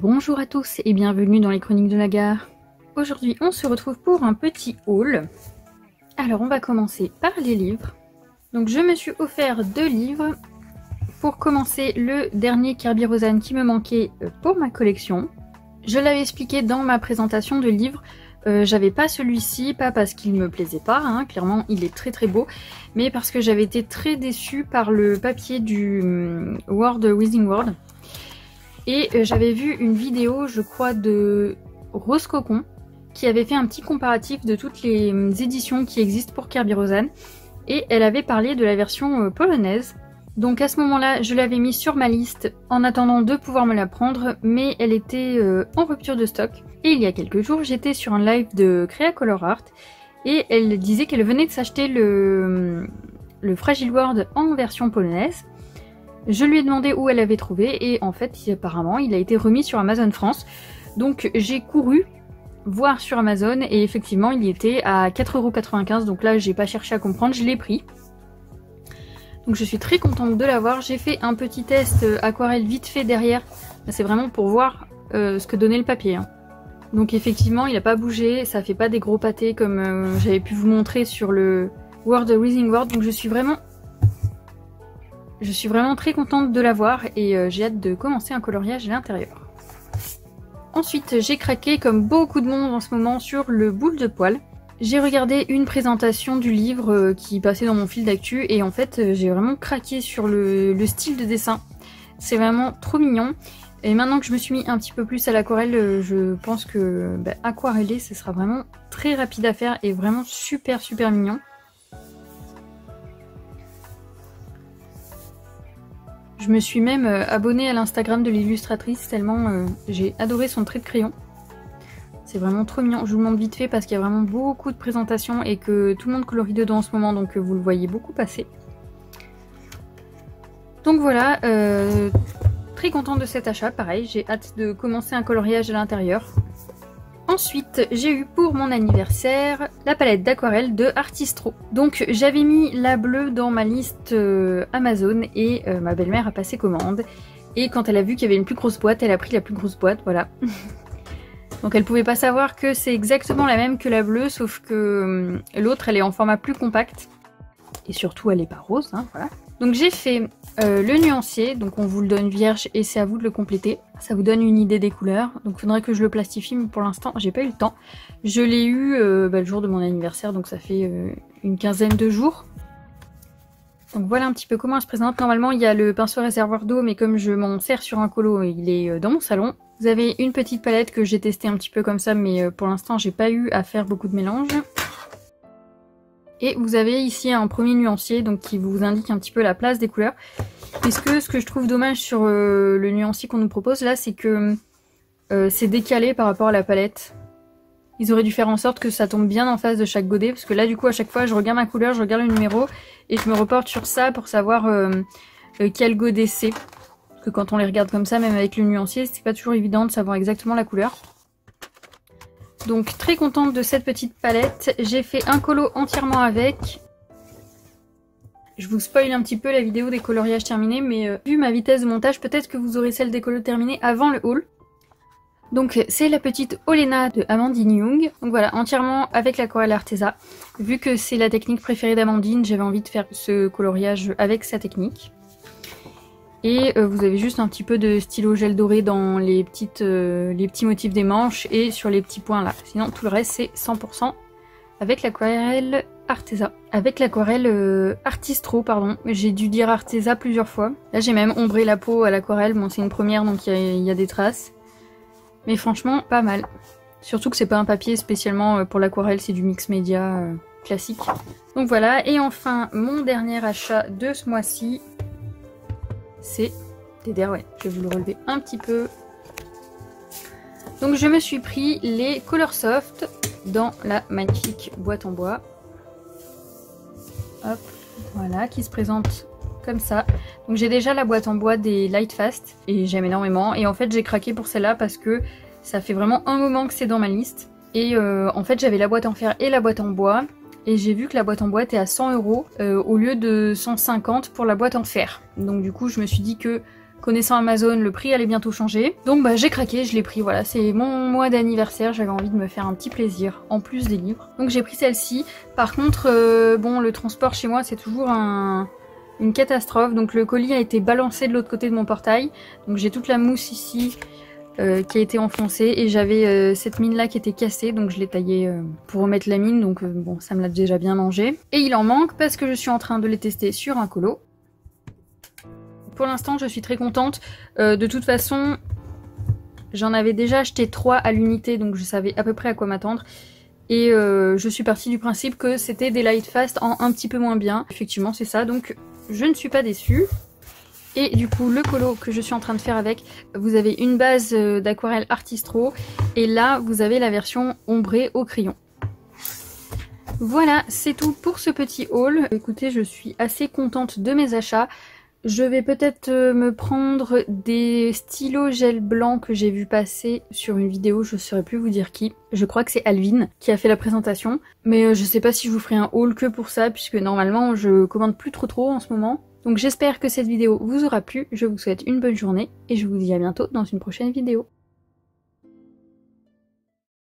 Bonjour à tous et bienvenue dans les Chroniques de Nagar. Aujourd'hui on se retrouve pour un petit haul. Alors on va commencer par les livres. Donc je me suis offert 2 livres. Pour commencer, le dernier Kerby Rosanes qui me manquait pour ma collection. Je l'avais expliqué dans ma présentation de livre. J'avais pas celui-ci, pas parce qu'il me plaisait pas, hein, clairement il est très beau, mais parce que j'avais été très déçue par le papier du Wizing World. Et j'avais vu une vidéo, je crois, de Rose Cocon, qui avait fait un petit comparatif de toutes les éditions qui existent pour Kerby Rosanes. Et elle avait parlé de la version polonaise. Donc à ce moment-là, je l'avais mis sur ma liste en attendant de pouvoir me la prendre, mais elle était en rupture de stock. Et il y a quelques jours, j'étais sur un live de Créa Color Art, et elle disait qu'elle venait de s'acheter le Fragile World en version polonaise. Je lui ai demandé où elle avait trouvé, et en fait, apparemment, il a été remis sur Amazon France. Donc j'ai couru voir sur Amazon, et effectivement, il y était à 4,95 €, donc là, j'ai pas cherché à comprendre, je l'ai pris. Donc je suis très contente de l'avoir. J'ai fait un petit test aquarelle vite fait derrière. C'est vraiment pour voir ce que donnait le papier. Hein. Donc effectivement, il n'a pas bougé. Ça fait pas des gros pâtés comme j'avais pu vous montrer sur le Wizing World. Donc je suis vraiment très contente de l'avoir et j'ai hâte de commencer un coloriage à l'intérieur. Ensuite, j'ai craqué comme beaucoup de monde en ce moment sur le boule de poil. J'ai regardé une présentation du livre qui passait dans mon fil d'actu et en fait j'ai vraiment craqué sur le style de dessin. C'est vraiment trop mignon. Et maintenant que je me suis mis un petit peu plus à l'aquarelle, je pense que aquareller ce sera vraiment très rapide à faire et vraiment super mignon. Je me suis même abonnée à l'Instagram de l'illustratrice tellement j'ai adoré son trait de crayon. C'est vraiment trop mignon. Je vous le montre vite fait parce qu'il y a vraiment beaucoup de présentations et que tout le monde colorie dedans en ce moment, donc vous le voyez beaucoup passer. Donc voilà, très contente de cet achat. Pareil, j'ai hâte de commencer un coloriage à l'intérieur. Ensuite, j'ai eu pour mon anniversaire la palette d'aquarelle de Artistro. Donc j'avais mis la bleue dans ma liste Amazon et ma belle-mère a passé commande. Et quand elle a vu qu'il y avait une plus grosse boîte, elle a pris la plus grosse boîte, voilà. Donc elle pouvait pas savoir que c'est exactement la même que la bleue, sauf que l'autre elle est en format plus compact. Et surtout elle est pas rose, hein, voilà. Donc j'ai fait le nuancier, donc on vous le donne vierge et c'est à vous de le compléter. Ça vous donne une idée des couleurs, donc il faudrait que je le plastifie, mais pour l'instant j'ai pas eu le temps. Je l'ai eu le jour de mon anniversaire, donc ça fait une quinzaine de jours. Donc voilà un petit peu comment elle se présente. Normalement il y a le pinceau réservoir d'eau, mais comme je m'en sers sur un colo, il est dans mon salon. Vous avez une petite palette que j'ai testée un petit peu comme ça, mais pour l'instant j'ai pas eu à faire beaucoup de mélange. Et vous avez ici un premier nuancier donc qui vous indique un petit peu la place des couleurs. Et ce que je trouve dommage sur le nuancier qu'on nous propose là, c'est que c'est décalé par rapport à la palette. Ils auraient dû faire en sorte que ça tombe bien en face de chaque godet, parce que là du coup à chaque fois je regarde ma couleur, je regarde le numéro et je me reporte sur ça pour savoir quel godet c'est. Parce que quand on les regarde comme ça, même avec le nuancier, c'est pas toujours évident de savoir exactement la couleur. Donc très contente de cette petite palette. J'ai fait un colo entièrement avec. Je vous spoil un petit peu la vidéo des coloriages terminés, mais vu ma vitesse de montage, peut-être que vous aurez celle des colos terminés avant le haul. Donc c'est la petite Olena de Amandine Young. Donc voilà, entièrement avec l'aquarelle Arteza. Vu que c'est la technique préférée d'Amandine, j'avais envie de faire ce coloriage avec sa technique. Et vous avez juste un petit peu de stylo gel doré dans les petits motifs des manches et sur les petits points là. Sinon tout le reste c'est 100% avec l'aquarelle Arteza. Avec l'aquarelle Artistro, pardon. J'ai dû dire Arteza plusieurs fois. Là j'ai même ombré la peau à l'aquarelle. Bon c'est une première donc il y a des traces. Mais franchement pas mal. Surtout que c'est pas un papier spécialement pour l'aquarelle, c'est du mix média classique. Donc voilà, et enfin mon dernier achat de ce mois-ci. C'est ouais, je vais vous le relever un petit peu. Donc je me suis pris les Colorsoft dans la magnifique boîte en bois. Hop, voilà, qui se présente comme ça. Donc j'ai déjà la boîte en bois des Lightfast et j'aime énormément. Et en fait j'ai craqué pour celle-là parce que ça fait vraiment un moment que c'est dans ma liste. Et en fait j'avais la boîte en fer et la boîte en bois. Et j'ai vu que la boîte en bois était à 100 € au lieu de 150 pour la boîte en fer. Donc du coup je me suis dit que Connaissant Amazon, le prix allait bientôt changer. Donc bah j'ai craqué, je l'ai pris, voilà, c'est mon mois d'anniversaire, j'avais envie de me faire un petit plaisir, en plus des livres. Donc j'ai pris celle-ci. Par contre, bon, le transport chez moi c'est toujours une catastrophe. Donc le colis a été balancé de l'autre côté de mon portail. Donc j'ai toute la mousse ici qui a été enfoncée et j'avais cette mine là qui était cassée, donc je l'ai taillée pour remettre la mine, donc bon, ça me l'a déjà bien mangé. Et il en manque parce que je suis en train de les tester sur un colo. Pour l'instant je suis très contente, de toute façon j'en avais déjà acheté 3 à l'unité, donc je savais à peu près à quoi m'attendre. Et je suis partie du principe que c'était des Lightfast en un petit peu moins bien. Effectivement c'est ça, donc je ne suis pas déçue. Et du coup le colo que je suis en train de faire avec, vous avez une base d'aquarelle Artistro et là vous avez la version ombrée au crayon. Voilà, c'est tout pour ce petit haul. Écoutez, je suis assez contente de mes achats. Je vais peut-être me prendre des stylos gel blanc que j'ai vu passer sur une vidéo, je ne saurais plus vous dire qui. Je crois que c'est Alvin qui a fait la présentation. Mais je sais pas si je vous ferai un haul que pour ça, puisque normalement je commande plus trop en ce moment. Donc j'espère que cette vidéo vous aura plu, je vous souhaite une bonne journée et je vous dis à bientôt dans une prochaine vidéo.